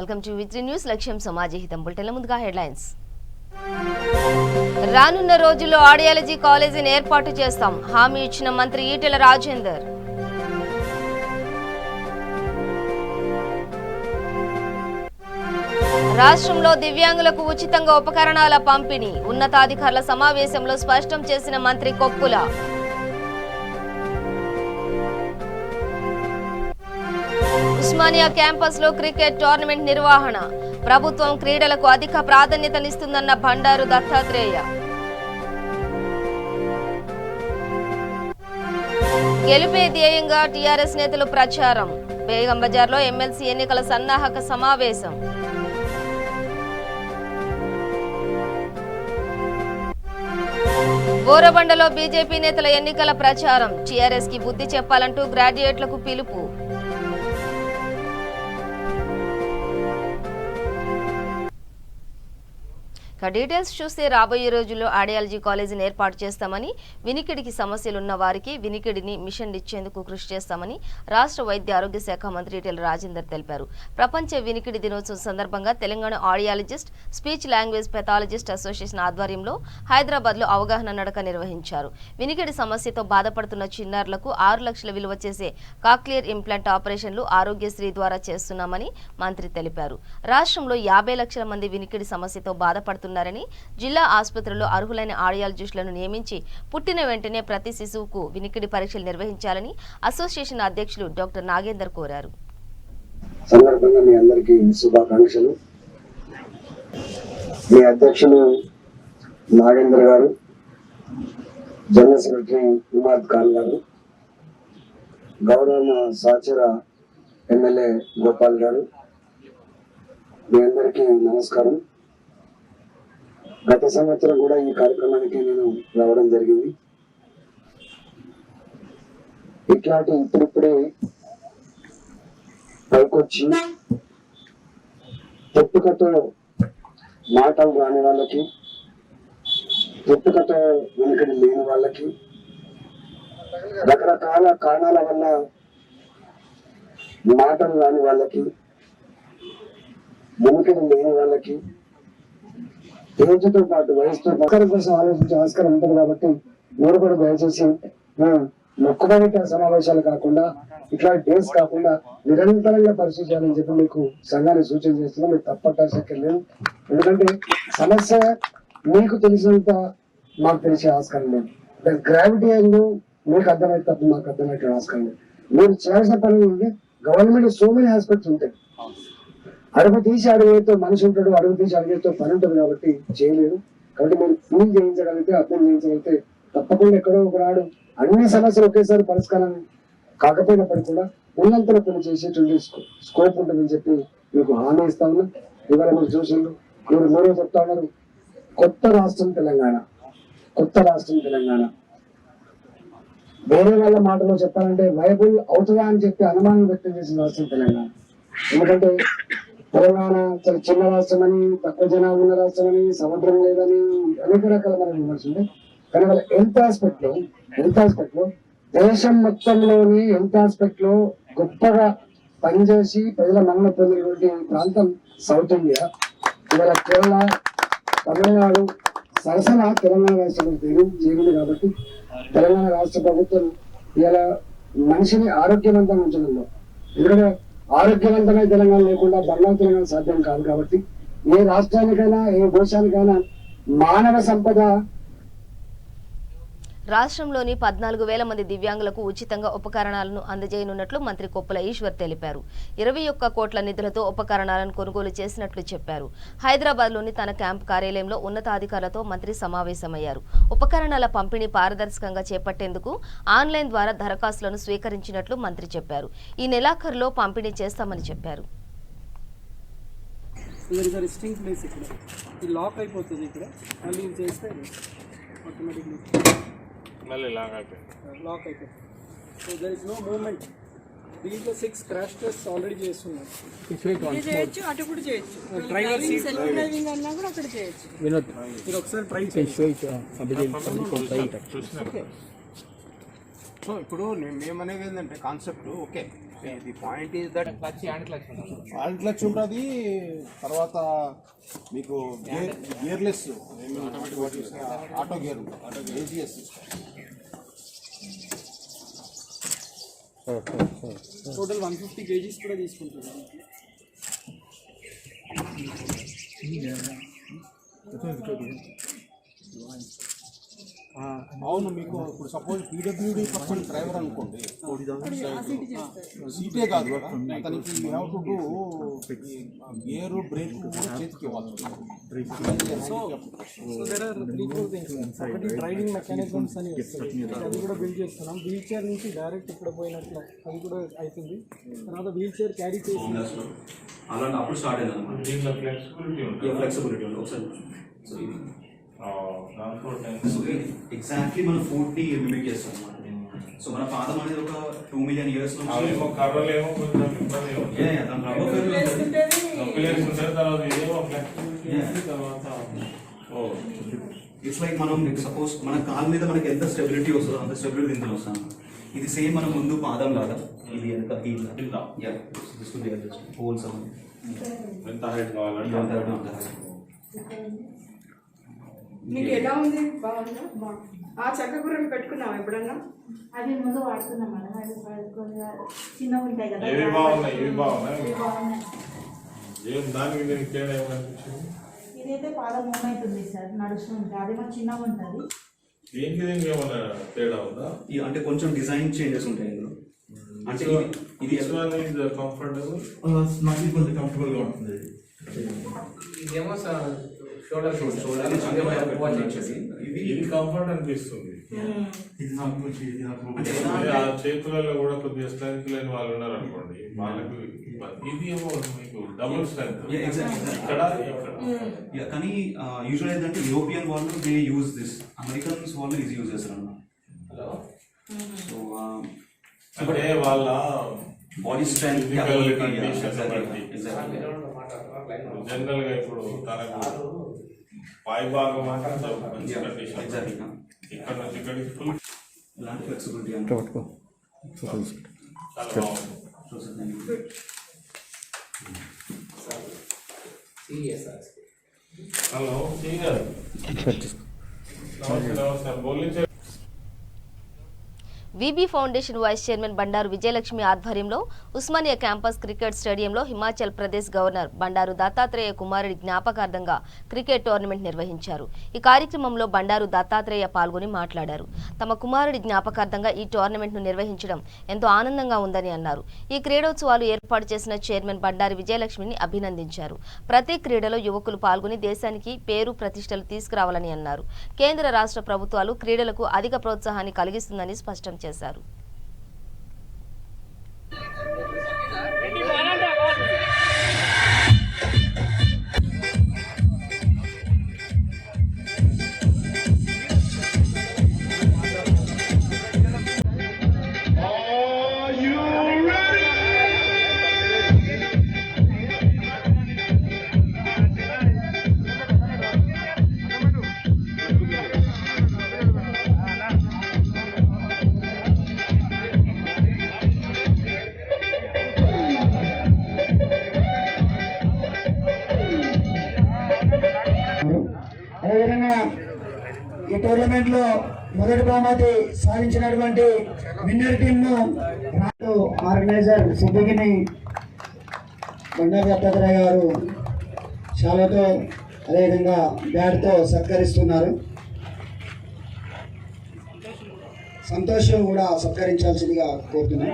Welcome to విత్రి news. లక్ష్యం సమాజహితం. బులెటిన్ల ముందుగా headlines. రానున్న రోజుల్లో ఆడియాలజీ కాలేజీని ఏర్పాటు చేస్తాం, హామీ ఇచ్చిన మంత్రి ఈటెల రాజేందర్. రాష్ట్రంలో దివ్యాంగులకు ఉచితంగా ఉపకరణాల పంపిణీ ఉన్నతాధికారుల సమావేశంలో స్పష్టం చేసిన మంత్రి కొప్పుల. ఉస్మానియా క్యాంపస్ లో క్రికెట్ టోర్నమెంట్ నిర్వహణ, ప్రభుత్వం క్రీడలకు అధిక ప్రాధాన్యతనిస్తుందన్న బండారు దత్తాత్రేయ. గెలుపే ధ్యేయంగా టీఆర్ఎస్ నేతలు ప్రచారం, బేగం బజార్లో ఎమ్మెల్సీ ఎన్నికల సన్నాహక సమావేశం. బోరబండలో బీజేపీ నేతల ఎన్నికల ప్రచారం, టీఆర్ఎస్ కి బుద్ధి చెప్పాలంటూ గ్రాడ్యుయేట్లకు పిలుపు. డీటెయిల్స్ చూస్తే రాబోయే రోజుల్లో ఆడియాలజీ కాలేజీని ఏర్పాటు చేస్తామని, వినికిడికి సమస్యలున్న వారికి వినికిడిని మిషన్ ఇచ్చేందుకు కృషి చేస్తామని రాష్ట్ర వైద్య ఆరోగ్య శాఖ మంత్రి ఈటెల రాజేందర్ తెలిపారు. ప్రపంచ వినికిడి దినోత్సవం సందర్భంగా Telangana audiologist, speech language pathologist association ఆధ్వర్యంలో హైదరాబాద్లో అవగాహన నడక నిర్వహించారు. వినికిడి సమస్యతో బాధపడుతున్న చిన్నారులకు 6 లక్షల విలువ చేసే కాక్లియర్ ఇంప్లాంట్ ఆపరేషన్లు ఆరోగ్యశ్రీ ద్వారా చేస్తున్నామని మంత్రి తెలిపారు. రాష్ట్రంలో 50 లక్షల మంది వినికిడి సమస్యతో బాధపడుతున్నారు. జిల్లా ఆసుపత్రుల్లో అర్హులైన ఆడియాలజిస్టులను నియమించి పుట్టిన వెంటనే ప్రతి శిశువుకు వినికిడి పరీక్షలు నిర్వహించాలని అసోసియేషన్ అధ్యక్షులు డాక్టర్ నాగేందర్ కోరారు. సందర్భంగా మీ అందరికీ శుభాకాంక్షలు. మీ అధ్యక్షులు నాగేందర్ గారు, జనరల్ సెక్రటరీ ఉమాద్ ఖాన్ గారు, గౌరవ సహచర ఎమ్మెల్యే గోపాల్ గారు, మీ అందరికీ నమస్కారం. గత సంవత్సరం కూడా ఈ కార్యక్రమానికి నేను రావడం జరిగింది. ఇట్లాంటి ఇప్పుడిప్పుడే పైకొచ్చి పుట్టుకతో మాటలు రాని వాళ్ళకి, పుట్టుకతో వెనుకడి లేని వాళ్ళకి, రకరకాల కారణాల వల్ల మాటలు రాని వాళ్ళకి, వెనుకడి లేని వాళ్ళకి, ఏజ్తో పాటు వయసుతో ఆస్కారం కోసం ఆలోచించే ఆస్కారం ఉంటుంది. కాబట్టి మీరు కూడా దయచేసి మొక్కుబడి సమావేశాలు కాకుండా, ఇట్లా డేస్ కాకుండా నిరంతరంగా పరిశీలించాలని చెప్పి మీకు సంఘాన్ని సూచన చేస్తున్నా. మీకు తప్పట్టలేదు. ఎందుకంటే సమస్య మీకు తెలిసినంత మాకు తెలిసే ఆస్కారం లేదు. గ్రావిటీ ఏందో మీకు అర్థమైతే తప్ప మాకు అర్థమయ్యే ఆస్కారం లేదు. మీరు చేయాల్సిన పని ఉంది. గవర్నమెంట్ సో మెనీ ఆస్పెక్ట్స్ ఉంటాయి. అడుగు తీసి అడుగుతో మనిషి ఉంటాడు, అడుగు తీసి అడుగుతో పని ఉంటుంది. కాబట్టి చేయలేరు. కాబట్టి మీరు ఫీల్ చేయించగలిగితే, అర్థం చేయించగలిగితే తప్పకుండా ఎక్కడో ఒకనాడు అన్ని సమస్యలు ఒకేసారి పరిష్కారం కాకపోయినప్పటికీ కూడా ఉన్నంతలో పని చేసేటువంటి స్కోప్ ఉంటుందని చెప్పి మీకు హామీ ఇస్తా ఉన్నా. ఇవాళ మీరు చూసిండ్రు, మీరు చెప్తా ఉన్నారు కొత్త రాష్ట్రం తెలంగాణ, కొత్త రాష్ట్రం తెలంగాణ. వేరే వాళ్ళ మాటలో చెప్పాలంటే వైబుల్ అవుతుందా అని చెప్పి అనుమానం వ్యక్తం చేసిన రాష్ట్రం తెలంగాణ. ఎందుకంటే తెలంగాణ చాలా చిన్న రాష్ట్రం అని, తక్కువ జనాభా ఉన్న రాష్ట్రం అని, సముద్రం లేదని అనేక రకాల మన విమర్శ ఉంది. కానీ వాళ్ళ హెల్త్ ఆస్పెక్ట్ లో దేశం మొత్తంలోని హెల్త్ ఆస్పెక్ట్ లో గొప్పగా పనిచేసి ప్రజల మన్నన పొందినటువంటి ప్రాంతం సౌత్ ఇండియా. ఇవాళ కేరళ, తమిళనాడు సరసన తెలంగాణ రాష్ట్రం చేరింది. కాబట్టి తెలంగాణ రాష్ట్ర ప్రభుత్వం ఇలా మనిషిని ఆరోగ్యవంతంగా ఉంచడంలో, ఎందుకంటే ఆరోగ్యవంతమైన తెలంగాణ లేకుండా బంగారు తెలంగాణ సాధ్యం కాదు. కాబట్టి ఏ రాష్ట్రానికైనా, ఏ దేశానికైనా మానవ సంపద. రాష్ట్రంలోని 14,000 మంది దివ్యాంగులకు ఉచితంగా ఉపకరణాలను అందజేయనున్నట్లు మంత్రి కొప్పుల ఈశ్వర్ తెలిపారు. 21 కోట్ల నిధులతో ఉపకరణాలను కొనుగోలు చేసినట్లు చెప్పారు. హైదరాబాద్లోని తన క్యాంపు కార్యాలయంలో ఉన్నతాధికారులతో మంత్రి సమావేశమయ్యారు. ఉపకరణాల పంపిణీ పారదర్శకంగా చేపట్టేందుకు ఆన్లైన్ ద్వారా దరఖాస్తులను స్వీకరించినట్లు మంత్రి చెప్పారు. ఈ నెలాఖరులో పంపిణీ చేస్తామని చెప్పారు. లాక్ అయిపోయింది. So there is no movement. దీంట్లో 6 క్రాష్ టెస్ట్ ఆల్రెడీ చేస్తున్నారు. చేయొచ్చు, అటు కూడా చేయొచ్చు. డ్రైవర్ సీట్ డ్రైవింగ్ అన్నా కూడా అక్కడ చేయొచ్చు. వినోద్ మీరు ఒకసారి ట్రై చేయండి. సో ఇప్పుడు మేము అనేది ఏంటంటే concept okay, the point is that hand clutch ఉంటుంది. తర్వాత మీకు gearless auto gear AGS total 150 kgs కూడా తీసుకుంటున్నాం. అవును. మీకు ఇప్పుడు సపోజ్ PWD పర్సన్ డ్రైవర్ అనుకోండి, సీటే కాదు కదా అతనికి గేరు బ్రేక్ కూడా చేతికి ఇవ్వాలి. So there are 3-4 things. ఒకటి డ్రైవింగ్ మెకానిజమ్స్ అని వస్తుంది, అది కూడా బిల్డ్ చేస్తున్నాం. వీల్ చైర్ నుంచి డైరెక్ట్ ఇక్కడ పోయినట్లు అది కూడా అవుతుంది. తర్వాత వీల్ చైర్ క్యారీ చేసి అలాంటి అప్పుడు స్టార్ట్ అయిందన్నమాట. దీంట్లో ఫ్లెక్సిబిలిటీ ఉంది ఒకసారి. సో ఇది ఎగ్జాక్ట్లీ మనం 40 మిమిక్ చేస్తాం అన్నమాట. సో మన పాదం అనేది ఒక 2 million years నుంచి ఇట్స్ లైక్ మనం సపోజ్ మన కాలు మీద మనకి ఎంత స్టెబిలిటీ వస్తుందో అంత స్టెబిలిటీ ఇందులో వస్తాం. ఇది సేమ్ మన ముందు పాదం లాగా, ఇది వెనక హోల్స్ ఎంత హైట్ కావాలంటే నీకు ఎలా ఉంది? బాగుందా? ఆ చక్క కూరలు పెట్టుకున్నావా ఎప్పుడన్నా? అవి ముందు వాడుతున్నాం మేడం. అది కొంచెం చిన్నగా ఉంటాయి కదా. ఇవి బాగున్నాయి. ఇదైతే పాదం మూమెంట్ ఉంది సార్, నడుస్తుంది. అది మాకు చిన్నగా ఉంటుంది. దీనికి ఏమైనా తేడా ఉందా? అంటే కొంచెం డిజైన్ చేంజెస్ ఉంటాయి ఇందులో. అంటే ఇది కంఫర్టబుల్, నాకు కొంచెం కంఫర్టబుల్ గా ఉంటుంది. ఇదేమో ఇది కంఫర్ట్ అనిపిస్తుంది. ఆ చేతులలో కూడా కొద్దిగా స్ట్రెంత్ లేని వాళ్ళు ఉన్నారు అనుకోండి, వాళ్ళకు ఇది ఏమో మీకు డబుల్ స్ట్రెంత్ ఇక్కడ. కానీ యూజువల్ ఏంటంటే యూరోపియన్ వాళ్ళు దే యూజ్ దిస్, అమెరికన్స్ వాళ్ళు ఇది యూజ్ చేస్తారు అన్నమాట. సో అంటే వాళ్ళ బాడీ స్ట్రెంత్ జనరల్ గా ఇప్పుడు తనకు పై భాగం ఇక్కడ నుంచి ఇక్కడికి ఫుల్ ఇలాంటి ఫ్లెక్సిబిలిటీ అంటే హలో నమస్తే బోలించే. VB foundation vice chairman Bandaru Vijayalakshmi ఆధ్వర్యంలో ఉస్మానియా క్యాంపస్ క్రికెట్ స్టేడియంలో హిమాచల్ ప్రదేశ్ గవర్నర్ బండారు దత్తాత్రేయ కుమారుడి జ్ఞాపకార్థంగా క్రికెట్ టోర్నమెంట్ నిర్వహించారు. ఈ కార్యక్రమంలో బండారు దత్తాత్రేయ పాల్గొని మాట్లాడారు. తమ కుమారుడి జ్ఞాపకార్థంగా ఈ టోర్నమెంట్ను నిర్వహించడం ఎంతో ఆనందంగా ఉందని అన్నారు. ఈ క్రీడోత్సవాలు ఏర్పాటు చేసిన చైర్మన్ బండారు విజయలక్ష్మిని అభినందించారు. ప్రతి క్రీడలో యువకులు పాల్గొని దేశానికి పేరు ప్రతిష్టలు తీసుకురావాలని అన్నారు. కేంద్ర రాష్ట్ర ప్రభుత్వాలు క్రీడలకు అధిక ప్రోత్సాహాన్ని కలిగిస్తుందని స్పష్టం చేశారు. అదేవిధంగా ఈ టోర్నమెంట్ లో మొదటి బహుమతి సాధించినటువంటి విన్నర్ టీమ్ ను ఆర్గనైజర్ సిద్దికిని బండారు దత్తాత్రేయ గారు శాలతో అదేవిధంగా బ్యాట్తో సత్కరిస్తున్నారు. సంతోష్ కూడా సత్కరించాల్సిందిగా కోరుతున్నాం.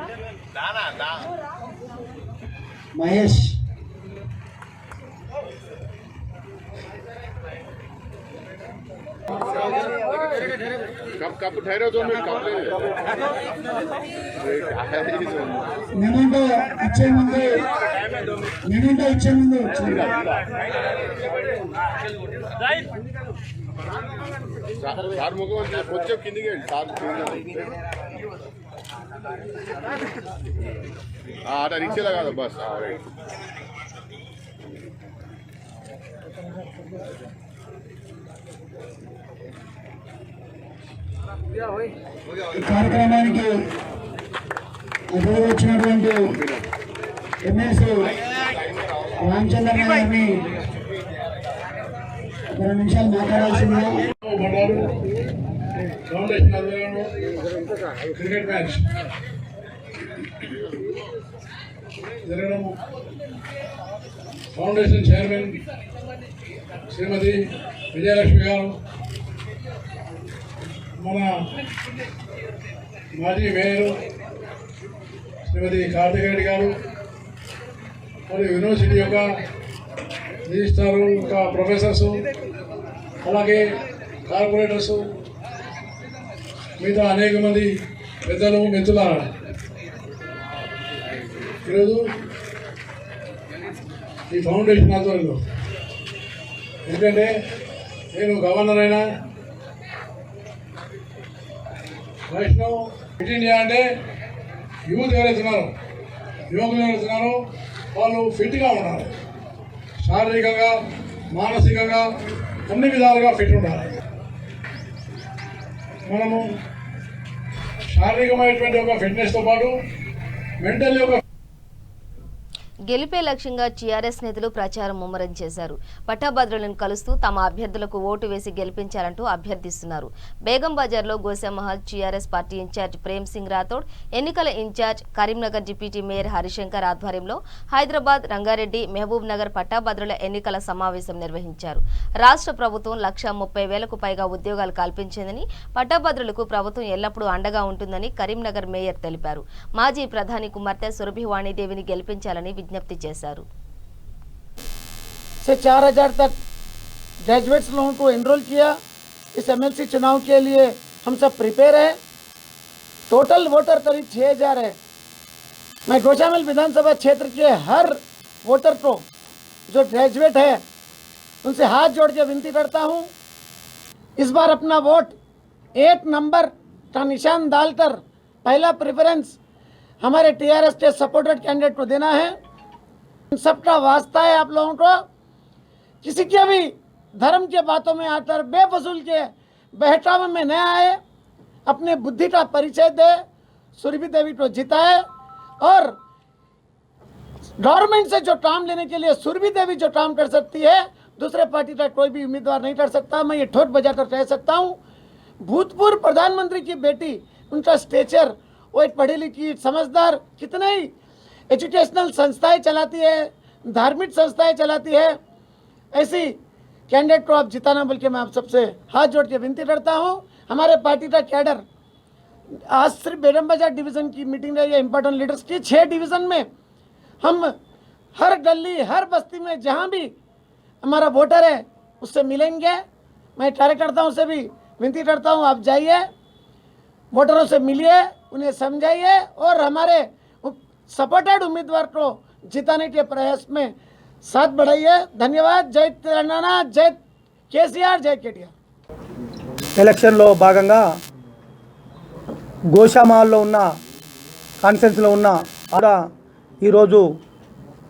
మహేష్ कब ठहरे तो मैं कब మెమెంటో ఇచ్చే ముందు సార్ ముఖం కొంచెం కిందికి సార్ అట రిక్షాలో కాదు బస్ ఈ కార్యక్రమానికి అతిథిగా వచ్చినటువంటి ఎమ్మెల్సీ రామచంద్ర గారిని 2 నిమిషాలు మాట్లాడాల్సిందిగా. క్రికెట్ మ్యాచ్ జరగడం ఫౌండేషన్ చైర్మన్ శ్రీమతి విజయలక్ష్మి గారు, మన మాజీ మేయర్ శ్రీమతి కార్తిక రెడ్డి గారు, మరియు యూనివర్సిటీ యొక్క రిజిస్ట్రారు, ఇంకా ప్రొఫెసర్సు, అలాగే కార్పొరేటర్సు, మిగతా అనేక మంది పెద్దలు, మిత్రులారా, ఈరోజు ఈ ఫౌండేషన్ ఆధ్వర్యంలో, ఎందుకంటే నేను గవర్నర్ అయినా వైష్ణవ్ ఫిట్ ఇండియా అంటే యువకులు ఎవరైతున్నారో వాళ్ళు ఫిట్గా ఉండాలి, శారీరకంగా మానసికంగా అన్ని విధాలుగా ఫిట్ ఉండాలి. మనము శారీరకమైనటువంటి ఒక ఫిట్నెస్తో పాటు మెంటల్ యొక్క గెలిపే లక్ష్యంగా టీఆర్ఎస్ నేతలు ప్రచారం ముమ్మరం చేశారు. పట్టభద్రులను కలుస్తూ తమ అభ్యర్థులకు ఓటు వేసి గెలిపించాలంటూ అభ్యర్థిస్తున్నారు. బేగం బజార్లో గోసామహల్ టీఆర్ఎస్ పార్టీ ఇన్ఛార్జ్ ప్రేమ్ సింగ్ రాథోడ్, ఎన్నికల incharge Karimnagar deputy mayor Harishankar ఆధ్వర్యంలో హైదరాబాద్, రంగారెడ్డి, మహబూబ్ నగర్ పట్టభద్రుల ఎన్నికల సమావేశం నిర్వహించారు. రాష్ట్ర ప్రభుత్వం 1,30,000కు పైగా ఉద్యోగాలు కల్పించిందని, పట్టభద్రులకు ప్రభుత్వం ఎల్లప్పుడూ అండగా ఉంటుందని కరీంనగర్ మేయర్ తెలిపారు. మాజీ ప్రధాని కుమార్తె సురభి వాణిదేవిని గెలిపించాలని విజ్ఞప్తి చేశారు. से 4,000 तक ग्रेजुएट्स लोगों को एनरोल किया. इस एमएलसी चुनाव के लिए हम सब प्रिपेयर हैं. टोटल वोटर करीब 6,000 है. मैं गोशामल विधानसभा क्षेत्र के हर वोटर को जो ग्रेजुएट है उनसे हाथ जोड़ के विनती करता हूं, इस बार अपना वोट 8 नंबर का निशान डालकर पहला प्रेफरेंस हमारे टीआरएस के सपोर्टेड कैंडिडेट को देना है. सबका वास्ता है आप लोगों को, किसी के भी धर्म के बातों में आकर बेफजूल के बहकावे में न आए, अपने बुद्धि का परिचय दे, सुरभि देवी को जिताए और गवर्नमेंट से जो काम लेने के लिए सुरभि देवी जो काम कर सकती है दूसरे पार्टी का कोई भी उम्मीदवार नहीं कर सकता. मैं ये ठोक बजाकर कह सकता हूँ, भूतपूर्व प्रधानमंत्री की बेटी, उनका स्टेचर, वो एक पढ़ी लिखी समझदार, कितने ही एजुकेशनल संस्थाएं चलाती है, धार्मिक संस्थाएं चलाती है, ऐसी कैंडिडेट को आप जिताना बोल के मैं आप सबसे हाथ जोड़ के विनती करता हूं. हमारे पार्टी का कैडर आज सिर्फ बेगम बाजार डिवीज़न की मीटिंग रही है, इंपॉर्टेंट लीडर्स की 6 डिवीज़न में हम हर गली हर बस्ती में जहां भी हमारा वोटर है उससे मिलेंगे. मैं कार्यकर्ताओं से भी विनती करता हूं, आप जाइए, वोटरों से मिलिए, उन्हें समझाइए और हमारे सपोर्टेड उम्मीदवार को जिताने के प्रयास में साथ बढ़ाइए. धन्यवाद. जय तेलंगाना, जय केसीआर, जय केटीआर. ఎలక్షన్లో భాగంగా గోషామాల్లో ఉన్న కాన్ఫరెన్స్లో ఉన్న ఆడ ఈరోజు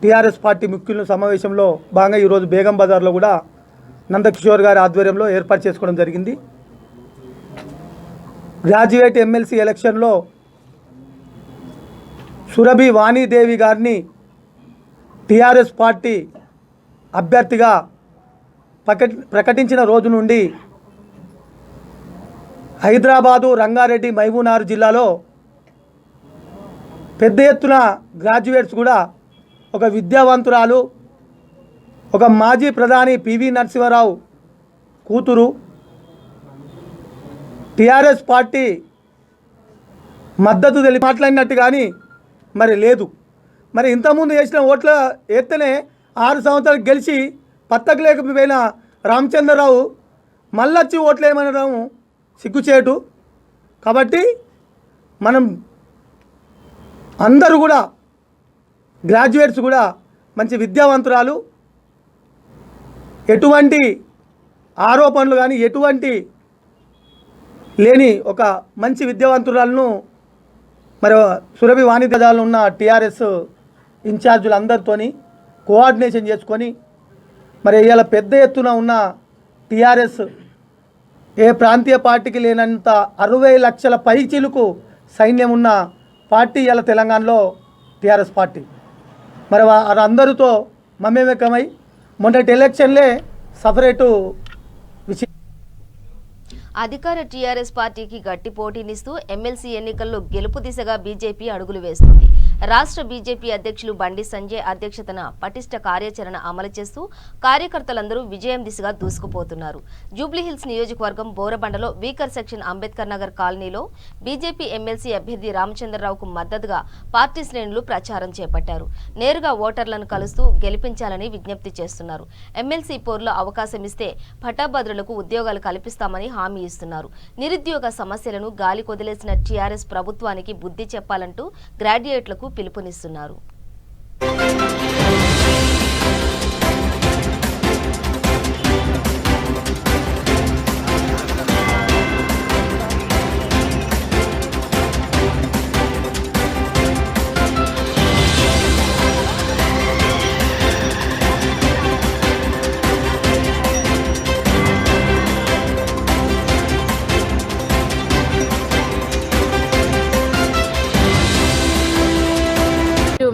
టీఆర్ఎస్ పార్టీ ముఖ్యుల సమావేశంలో భాగంగా ఈరోజు బేగం బజార్లో కూడా నందకిషోర్ గారి ఆధ్వర్యంలో ఏర్పాటు చేసుకోవడం జరిగింది. గ్రాడ్యుయేట్ ఎమ్మెల్సీ ఎలక్షన్లో సురభి వాణిదేవి గారిని టీఆర్ఎస్ పార్టీ అభ్యర్థిగా ప్రకటించిన రోజు నుండి హైదరాబాదు, రంగారెడ్డి, మహబూబ్నగర్ జిల్లాలో పెద్ద ఎత్తున గ్రాడ్యుయేట్స్ కూడా ఒక విద్యావంతురాలు, ఒక మాజీ ప్రధాని పివి నరసింహారావు కూతురు టీఆర్ఎస్ పార్టీ మద్దతు తెలిపి మాట్లాడినట్టు కానీ మరి లేదు. మరి ఇంతకుముందు వేసిన ఓట్ల ఎత్తనే 6 సంవత్సరాలు గెలిచి పత్తకు లేకపోయిన రామచంద్రరావు మళ్ళొచ్చి ఓట్లు వేయమనడం సిగ్గుచేటు. కాబట్టి మనం అందరూ కూడా గ్రాడ్యుయేట్స్ కూడా మంచి విద్యావంతురాలు, ఎటువంటి ఆరోపణలు కానీ ఎటువంటి లేని ఒక మంచి విద్యావంతురాలను మరి సురభి వాణిజ్యాలు ఉన్న టీఆర్ఎస్ ఇన్ఛార్జీలందరితోని కోఆర్డినేషన్ చేసుకొని మరి ఇవాళ పెద్ద ఎత్తున ఉన్న టీఆర్ఎస్ ఏ ప్రాంతీయ పార్టీకి లేనంత 60 లక్షల పైచిలుకు సైన్యం ఉన్న పార్టీ ఇలా తెలంగాణలో టీఆర్ఎస్ పార్టీ. మరి అందరితో మమేకమై మొన్నటి ఎలక్షన్లే సపరేటు విషయం. అధికార టీఆర్ఎస్ పార్టీకి గట్టి పోటీనిస్తూ ఎమ్మెల్సీ ఎన్నికల్లో గెలుపు దిశగా బీజేపీ అడుగులు వేస్తుంది. రాష్ట్ర బీజేపీ అధ్యక్షులు బండి సంజయ్ అధ్యక్షతన పటిష్ట కార్యాచరణ అమలు చేస్తూ కార్యకర్తలందరూ విజయం దిశగా దూసుకుపోతున్నారు. జూబ్లీహిల్స్ నియోజకవర్గం బోరబండలో వీకర్ సెక్షన్ అంబేద్కర్ నగర్ కాలనీలో బీజేపీ ఎమ్మెల్సీ అభ్యర్థి రామచంద్రరావుకు మద్దతుగా పార్టీ శ్రేణులు ప్రచారం చేపట్టారు. నేరుగా ఓటర్లను కలుస్తూ గెలిపించాలని విజ్ఞప్తి చేస్తున్నారు. ఎమ్మెల్సీ పోరులో అవకాశం ఇస్తే పట్టాభద్రులకు ఉద్యోగాలు కల్పిస్తామని హామీ ఇస్తున్నారు. నిరుద్యోగ సమస్యలను గాలి కొదిలేసిన టీఆర్ఎస్ ప్రభుత్వానికి బుద్ధి చెప్పాలంటూ గ్రాడ్యుయేట్లకు పిలుపునిస్తున్నారు.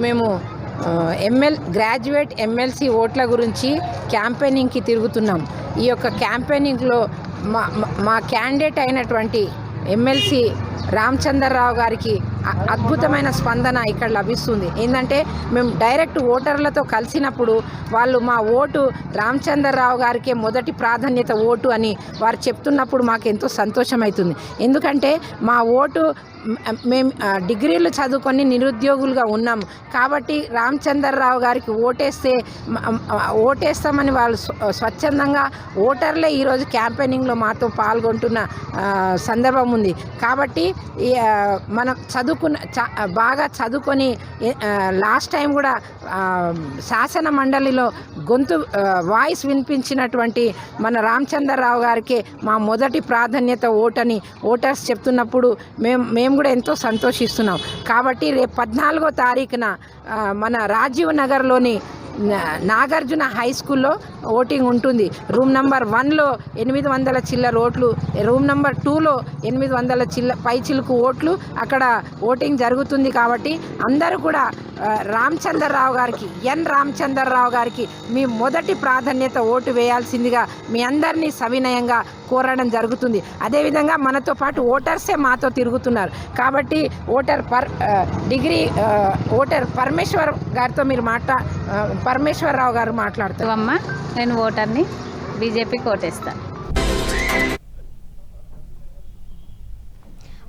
మేము గ్రాడ్యుయేట్ ఎమ్మెల్సీ ఓట్ల గురించి క్యాంపెయినింగ్కి తిరుగుతున్నాం. ఈ యొక్క క్యాంపెయినింగ్లో మా క్యాండిడేట్ అయినటువంటి ఎమ్మెల్సీ రామచంద్రరావు గారికి అద్భుతమైన స్పందన ఇక్కడ లభిస్తుంది. ఏంటంటే మేము డైరెక్ట్ ఓటర్లతో కలిసినప్పుడు వాళ్ళు మా ఓటు రామచంద్రరావు గారికే మొదటి ప్రాధాన్యత ఓటు అని వారు చెప్తున్నప్పుడు మాకు ఎంతో సంతోషమవుతుంది. ఎందుకంటే మా ఓటు మేము డిగ్రీలు చదువుకొని నిరుద్యోగులుగా ఉన్నాం కాబట్టి రామచంద్రరావు గారికి ఓటేస్తామని వాళ్ళు స్వచ్ఛందంగా ఓటర్లే ఈరోజు క్యాంపెయినింగ్లో మాతో పాల్గొంటున్న సందర్భం ఉంది. కాబట్టి మనం బాగా చదువుకొని లాస్ట్ టైం కూడా శాసన మండలిలో వాయిస్ వినిపించినటువంటి మన రామచంద్రరావు గారికి మా మొదటి ప్రాధాన్యత ఓటని ఓటర్స్ చెప్తున్నప్పుడు మేము కూడా ఎంతో సంతోషిస్తున్నాం. కాబట్టి రేపు 14వ తారీఖున మన రాజీవ్ నగర్లోని నాగార్జున హై స్కూల్లో ఓటింగ్ ఉంటుంది. రూమ్ నెంబర్ 1లో 800 చిల్లర ఓట్లు, రూమ్ నెంబర్ 2లో 800 పైచిలుకు ఓట్లు అక్కడ ఓటింగ్ జరుగుతుంది. కాబట్టి అందరూ కూడా రామచంద్రరావు గారికి మీ మొదటి ప్రాధాన్యత ఓటు వేయాల్సిందిగా మీ అందరినీ సవినయంగా కోరడం జరుగుతుంది. అదేవిధంగా మనతో పాటు ఓటర్సే మాతో తిరుగుతున్నారు కాబట్టి ఓటర్ పరమేశ్వర్ గారితో మీరు పరమేశ్వరరావు గారు మాట్లాడుతారు. అమ్మ నేను ఓటర్ని, బీజేపీకి ఓటేస్తాను.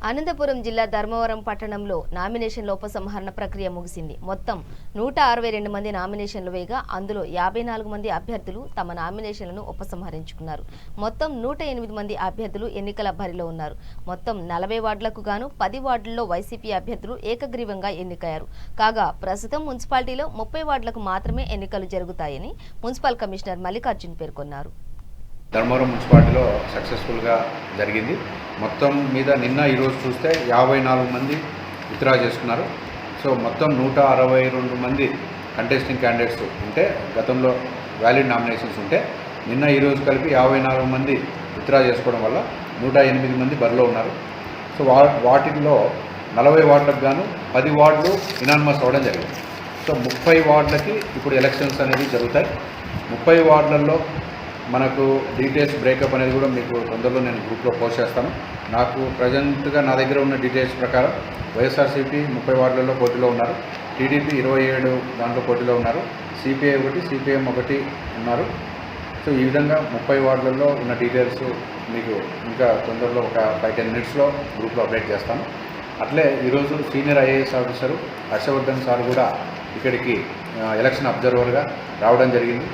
అనంతపురం జిల్లా ధర్మవరం పట్టణంలో నామినేషన్ల ఉపసంహరణ ప్రక్రియ ముగిసింది. మొత్తం 162 మంది నామినేషన్లు వేయగా అందులో 54 మంది అభ్యర్థులు తమ నామినేషన్లను ఉపసంహరించుకున్నారు. మొత్తం 108 మంది అభ్యర్థులు ఎన్నికల బరిలో ఉన్నారు. మొత్తం 40 వార్డులకు గాను 10 వార్డుల్లో వైసీపీ అభ్యర్థులు ఏకగ్రీవంగా ఎన్నికయ్యారు. కాగా ప్రస్తుతం మున్సిపాలిటీలో 30 వార్డులకు మాత్రమే ఎన్నికలు జరుగుతాయని మున్సిపల్ కమిషనర్ మల్లికార్జున్ పేర్కొన్నారు. ధర్మవరం మున్సిపాలిటీలో సక్సెస్ఫుల్గా జరిగింది. మొత్తం మీద నిన్న ఈరోజు చూస్తే 54 మంది విత్డ్రా చేసుకున్నారు. సో మొత్తం 162 మంది కంటెస్టింగ్ క్యాండిడేట్స్ ఉంటే గతంలో వ్యాలిడ్ నామినేషన్స్ ఉంటే నిన్న ఈరోజు కలిపి 54 మంది విత్డ్రా చేసుకోవడం వల్ల 108 మంది బరిలో ఉన్నారు. సో వాటిల్లో 40 వార్డులకు గాను 10 వార్డులు ఇనానిమస్ అవ్వడం జరిగింది. సో 30 వార్డులకి ఇప్పుడు ఎలక్షన్స్ అనేవి జరుగుతాయి. 30 వార్డులలో మనకు డీటెయిల్స్ బ్రేకప్ అనేది కూడా మీకు తొందరలో నేను గ్రూప్లో పోస్ట్ చేస్తాను. నాకు ప్రజెంట్గా నా దగ్గర ఉన్న డీటెయిల్స్ ప్రకారం వైఎస్ఆర్సీపీ 30 వార్డులలో పోటీలో ఉన్నారు, టీడీపీ 27 దాంట్లో పోటీలో ఉన్నారు, సిపిఐ 1, సిపిఎం 1 ఉన్నారు. సో ఈ విధంగా 30 వార్డులలో ఉన్న డీటెయిల్స్ మీకు ఇంకా తొందరలో ఒక 5-10 మినిట్స్లో గ్రూప్లో అప్డేట్ చేస్తాను. అట్లే ఈరోజు senior IAS officer Harshavardhan sir కూడా ఇక్కడికి ఎలక్షన్ అబ్జర్వర్గా రావడం జరిగింది.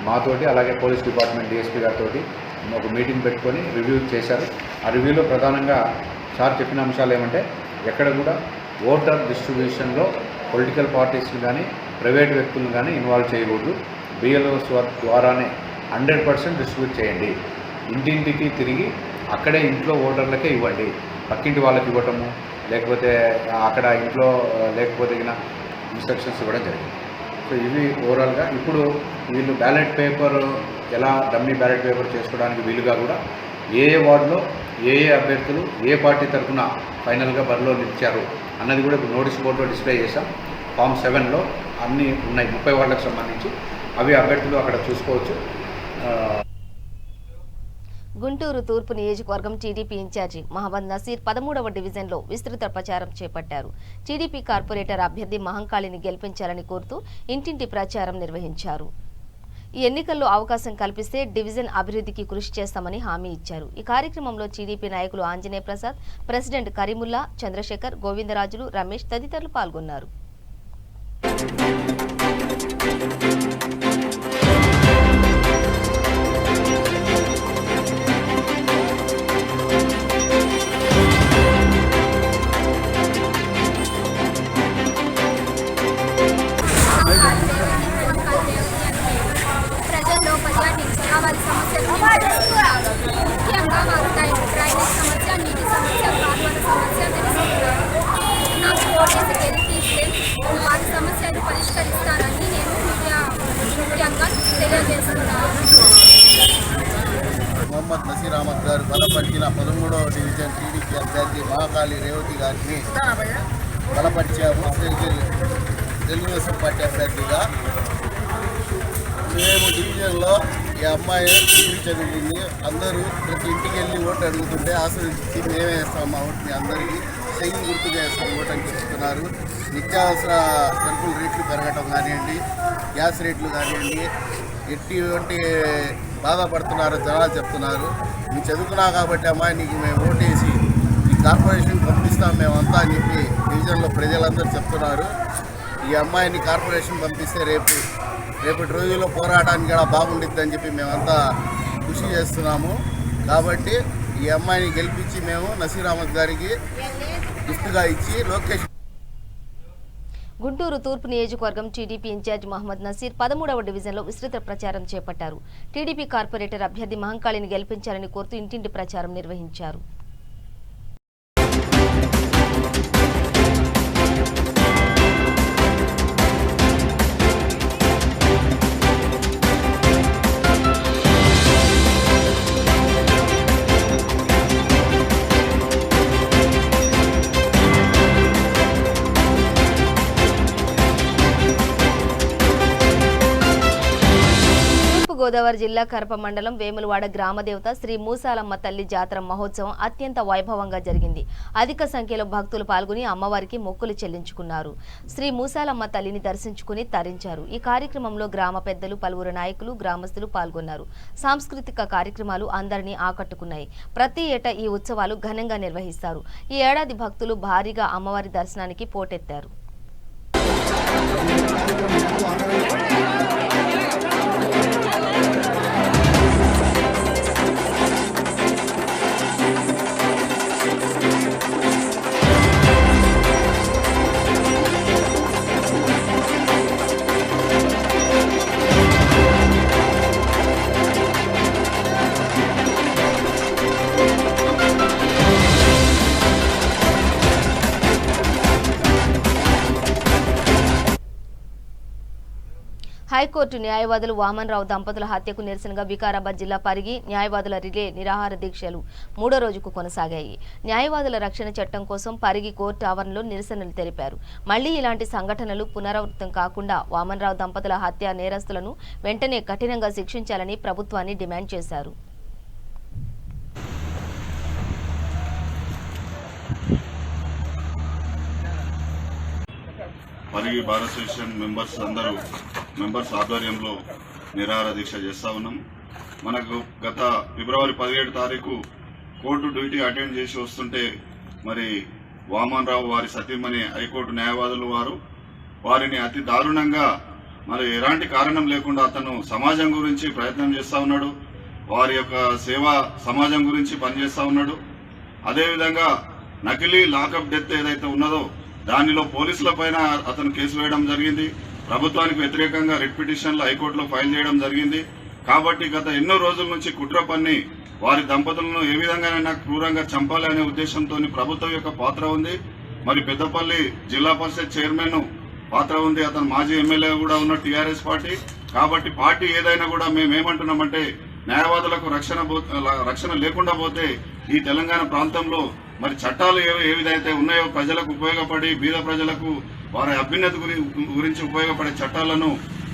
మాతోటి అలాగే పోలీస్ డిపార్ట్మెంట్ డిఎస్పీ గారితో ఒక మీటింగ్ పెట్టుకొని రివ్యూ చేశారు. ఆ రివ్యూలో ప్రధానంగా సార్ చెప్పిన అంశాలు ఏమంటే ఎక్కడ కూడా ఓటర్ డిస్ట్రిబ్యూషన్లో పొలిటికల్ పార్టీస్ని కానీ ప్రైవేట్ వ్యక్తులను కానీ ఇన్వాల్వ్ చేయకూడదు. బిఎల్ఓస్ ద్వారానే 100% డిస్ట్రిబ్యూట్ చేయండి. ఇంటింటికి తిరిగి అక్కడే ఇంట్లో ఓటర్లకే ఇవ్వండి. పక్కింటి వాళ్ళకి ఇవ్వటము లేకపోతే అక్కడ ఇంట్లో లేకపోతే ఇన్స్ట్రక్షన్స్ ఇవ్వడం జరిగింది. సో ఇవి ఓవరాల్గా ఇప్పుడు వీళ్ళు బ్యాలెట్ పేపర్ ఎలా డమ్మీ బ్యాలెట్ పేపర్ చేసుకోవడానికి వీలుగా కూడా ఏ వార్డులో ఏ అభ్యర్థులు ఏ పార్టీ తరఫున ఫైనల్గా బరిలో నిలిచారు అన్నది కూడా ఇప్పుడు నోటీస్ బోర్డులో డిస్ప్లే చేశాం. ఫామ్ 7లో అన్నీ ఉన్నాయి 30 వార్డులకు సంబంధించి. అవి అభ్యర్థులు అక్కడ చూసుకోవచ్చు. గుంటూరు తూర్పు నియోజకవర్గం టీడీపీ ఇన్ఛార్జి మహమ్మద్ నసీర్ 13వ డివిజన్లో విస్తృత ప్రచారం చేపట్టారు. టీడీపీ కార్పొరేటర్ అభ్యర్థి మహంకాళిని గెలిపించాలని కోరుతూ ఇంటింటి ప్రచారం నిర్వహించారు. ఈ ఎన్నికల్లో అవకాశం కల్పిస్తే డివిజన్ అభివృద్ధికి కృషి చేస్తామని హామీ ఇచ్చారు. ఈ కార్యక్రమంలో టీడీపీ నాయకులు ఆంజనేయ ప్రసాద్, ప్రెసిడెంట్ కరీముల్లా, చంద్రశేఖర్, గోవిందరాజులు, రమేష్ తదితరులు పాల్గొన్నారు. ప్రజల్లో పర్యటించి వారి సమస్యలు ముఖ్యంగా వారు డ్రైనేజ్ సమస్య, నీటి సమస్య, కాలువల సమస్య తెలుసుకున్నారు. నాకు ఓటేసి గెలిపిస్తే వారి సమస్యలు పరిష్కరిస్తానని నేను ముఖ్యంగా తెలియజేస్తున్నాను. మొహమ్మద్ నసీర్ అహ్మద్ గారు బలపరిచిన 13వ డివిజన్ టీడీపీ అభ్యర్థి మహాకాళి రేవతి గారిని బలపరిచాము. తెలుగుదేశం పార్టీ అభ్యర్థిగా మేము డివిజన్లో ఈ అమ్మాయి డిగ్రీ చదివింది. అందరూ ప్రతి ఇంటికి వెళ్ళి ఓటు అడుగుతుంటే ఆశ్రయించి మేమే వేస్తాం మా ఓటుని అందరికీ సైన్ గుర్తుగా వేస్తాం ఓటు అని చెప్తున్నారు. నిత్యావసర సరుకుల రేట్లు పెరగటం కానివ్వండి, గ్యాస్ రేట్లు కానివ్వండి, ఎటువంటి బాధపడుతున్నారు జనాలు చెప్తున్నారు. మీరు చదువుకున్నావు కాబట్టి అమ్మాయి నీకు మేము ఓటేసి ఈ కార్పొరేషన్ పంపిస్తాం మేమంతా అని చెప్పి డివిజన్లో ప్రజలందరూ చెప్తున్నారు. ఈ అమ్మాయిని కార్పొరేషన్ పంపిస్తే రేపటి రోజుల్లో పోరాటానికి కూడా బాగుండిద్దని చెప్పి మేమంతా కృషి చేస్తున్నాము. కాబట్టి ఈ అమ్మాయిని గెలిపించి మేము నసీర్ అహ్మద్ గారికి గిఫ్ట్గా ఇచ్చి లోకేష్. గుంటూరు తూర్పు నియోజకవర్గం టీడీపీ ఇన్ఛార్జ్ మహమ్మద్ నసీర్ 13వ డివిజన్లో విస్తృత ప్రచారం చేపట్టారు. టీడీపీ కార్పొరేటర్ అభ్యర్థి మహంకాళిని గెలిపించాలని కోరుతూ ఇంటింటి ప్రచారం నిర్వహించారు. గోదావరి జిల్లా కరప మండలం వేములవాడ గ్రామదేవత శ్రీ మూసాలమ్మ తల్లి జాతర మహోత్సవం అత్యంత వైభవంగా జరిగింది. అధిక సంఖ్యలో భక్తులు పాల్గొని అమ్మవారికి మొక్కులు చెల్లించుకున్నారు. శ్రీ మూసాలమ్మ తల్లిని దర్శించుకుని తరించారు. ఈ కార్యక్రమంలో గ్రామ పెద్దలు, పలువురు నాయకులు, గ్రామస్తులు పాల్గొన్నారు. సాంస్కృతిక కార్యక్రమాలు అందరినీ ఆకట్టుకున్నాయి. ప్రతి ఏటా ఈ ఉత్సవాలు ఘనంగా నిర్వహిస్తారు. ఈ ఏడాది భక్తులు భారీగా అమ్మవారి దర్శనానికి పోటెత్తారు. హైకోర్టు న్యాయవాదులు వామన్రావు దంపతుల హత్యకు నిరసనగా వికారాబాద్ జిల్లా పరిగి న్యాయవాదుల రిలే నిరాహార దీక్షలు 3వ రోజుకు కొనసాగాయి. న్యాయవాదుల రక్షణ చట్టం కోసం పరిగి కోర్టు ఆవరణలో నిరసనలు తెలిపారు. మళ్లీ ఇలాంటి సంఘటనలు పునరావృతం కాకుండా వామన్రావు దంపతుల హత్య నేరస్తులను వెంటనే కఠినంగా శిక్షించాలని ప్రభుత్వాన్ని డిమాండ్ చేశారు. పరిగి బార్ అసోసియేషన్ మెంబర్స్ ఆధ్వర్యంలో నిరాహార దీక్ష చేస్తా ఉన్నాం. మనకు గత ఫిబ్రవరి 17 తారీఖు కోర్టు డ్యూటీ అటెండ్ చేసి వస్తుంటే మరి వామన్రావు వారి సతీమణి హైకోర్టు న్యాయవాదులు వారిని అతి దారుణంగా మరి ఎలాంటి కారణం లేకుండా అతను సమాజం గురించి ప్రయత్నం చేస్తా ఉన్నాడు. వారి యొక్క సేవ సమాజం గురించి పనిచేస్తా ఉన్నాడు. అదేవిధంగా నకిలీ లాకప్ డెత్ ఏదైతే ఉన్నదో దానిలో పోలీసుల పైన అతను కేసు వేయడం జరిగింది. ప్రభుత్వానికి వ్యతిరేకంగా రిట్ పిటిషన్లు హైకోర్టులో ఫైల్ చేయడం జరిగింది. కాబట్టి గత ఎన్నో రోజుల నుంచి కుట్ర పన్ని వారి దంపతులను ఏ విధంగానైనా క్రూరంగా చంపాలి అనే ఉద్దేశంతో ప్రభుత్వం యొక్క పాత్ర ఉంది. మరి పెద్దపల్లి జిల్లా పరిషత్ చైర్మన్ పాత్ర ఉంది. అతను మాజీ ఎమ్మెల్యే కూడా ఉన్న టీఆర్ఎస్ పార్టీ. కాబట్టి పార్టీ ఏదైనా కూడా మేమేమంటున్నామంటే న్యాయవాదులకు రక్షణ లేకుండా పోతే ఈ తెలంగాణ ప్రాంతంలో మరి చట్టాలు ఏ విధైతే ఉన్నాయో ప్రజలకు ఉపయోగపడి బీద ప్రజలకు వారి అభ్యున్నతి గురించి ఉపయోగపడే చట్టాలను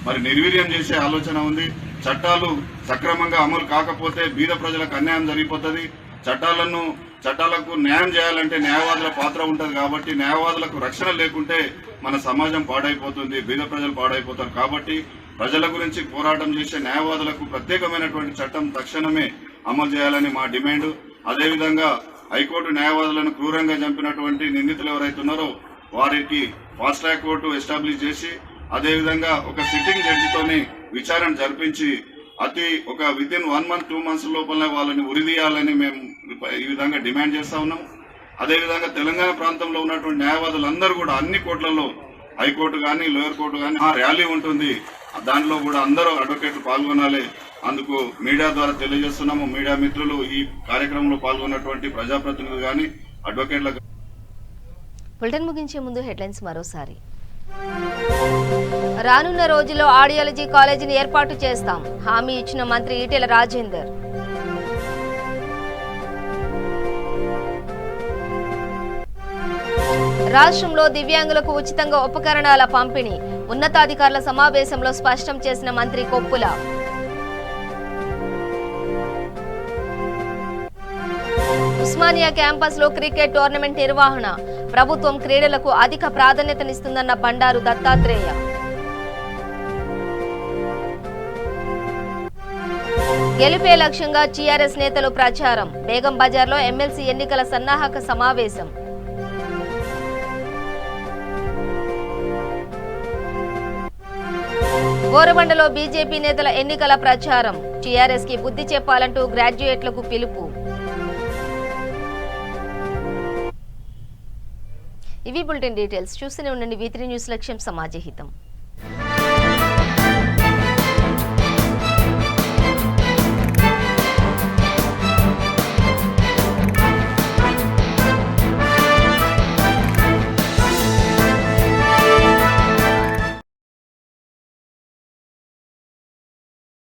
మరి నిర్వీర్యం చేసే ఆలోచన ఉంది. చట్టాలు సక్రమంగా అమలు కాకపోతే బీద ప్రజలకు అన్యాయం జరిగిపోతుంది. చట్టాలకు న్యాయం చేయాలంటే న్యాయవాదుల పాత్ర ఉంటుంది. కాబట్టి న్యాయవాదులకు రక్షణ లేకుంటే మన సమాజం పాడైపోతుంది, బీద ప్రజలు పాడైపోతారు. కాబట్టి ప్రజల గురించి పోరాటం చేసే న్యాయవాదులకు ప్రత్యేకమైనటువంటి చట్టం తక్షణమే అమలు చేయాలని మా డిమాండ్. అదేవిధంగా హైకోర్టు న్యాయవాదులను క్రూరంగా చంపినటువంటి నిందితులు ఎవరైతే ఉన్నారో వారికి ఫాస్ట్ ట్రాక్ కోర్టు ఎస్టాబ్లిష్ చేసి అదేవిధంగా ఒక సిట్టింగ్ జడ్జితోని విచారణ జరిపించి ఒక వితిన్ 1 month 2 months లోపలనే వాళ్ళని ఉరిదీయాలని మేము ఈ విధంగా డిమాండ్ చేస్తా ఉన్నాం. అదేవిధంగా తెలంగాణ ప్రాంతంలో ఉన్నటువంటి న్యాయవాదులందరూ కూడా అన్ని కోర్టులలో హైకోర్టు కానీ లోయర్ కోర్టు కానీ ర్యాలీ ఉంటుంది. దాంట్లో కూడా అందరూ అడ్వకేట్లు పాల్గొనాలి. అందుకు మీడియా ద్వారా తెలియజేస్తున్నాము. మీడియా మిత్రులు ఈ కార్యక్రమంలో పాల్గొన్నటువంటి ప్రజాప్రతినిధులు కానీ అడ్వకేట్ల. బులెటిన్ ముగించే ముందు హెడ్లైన్స్ మరోసారి. రానున్న రోజుల్లో ఆడియాలజీ కాలేజీని ఏర్పాటు చేస్తాం, హామీ ఇచ్చిన మంత్రి ఈటెల రాజేందర్. రాష్ట్రంలో దివ్యాంగులకు ఉచితంగా ఉపకరణాల పంపిణీ ఉన్నతాధికారుల సమావేశంలో స్పష్టం చేసిన మంత్రి కొప్పుల. ఉస్మానియా క్యాంపస్ లో క్రికెట్ టోర్నమెంట్ నిర్వహణ, ప్రభుత్వం క్రీడలకు అధిక ప్రాధాన్యతనిస్తుందన్న బండారు దత్తాత్రేయ. గెలిపే లక్ష్యంగా టీఆర్ఎస్ నేతలు ప్రచారం, బేగం బజార్లో ఎమ్మెల్సీ ఎన్నికల సన్నాహక సమావేశం. గోరబండలో బీజేపీ నేతల ఎన్నికల ప్రచారం, టీఆర్ఎస్ కి బుద్ధి చెప్పాలంటూ గ్రాడ్యుయేట్లకు పిలుపు. ఇవి బులెటిన్ డీటెయిల్స్. చూస్తూనే ఉండండి V3 న్యూస్, లక్ష్యం సమాజహితం.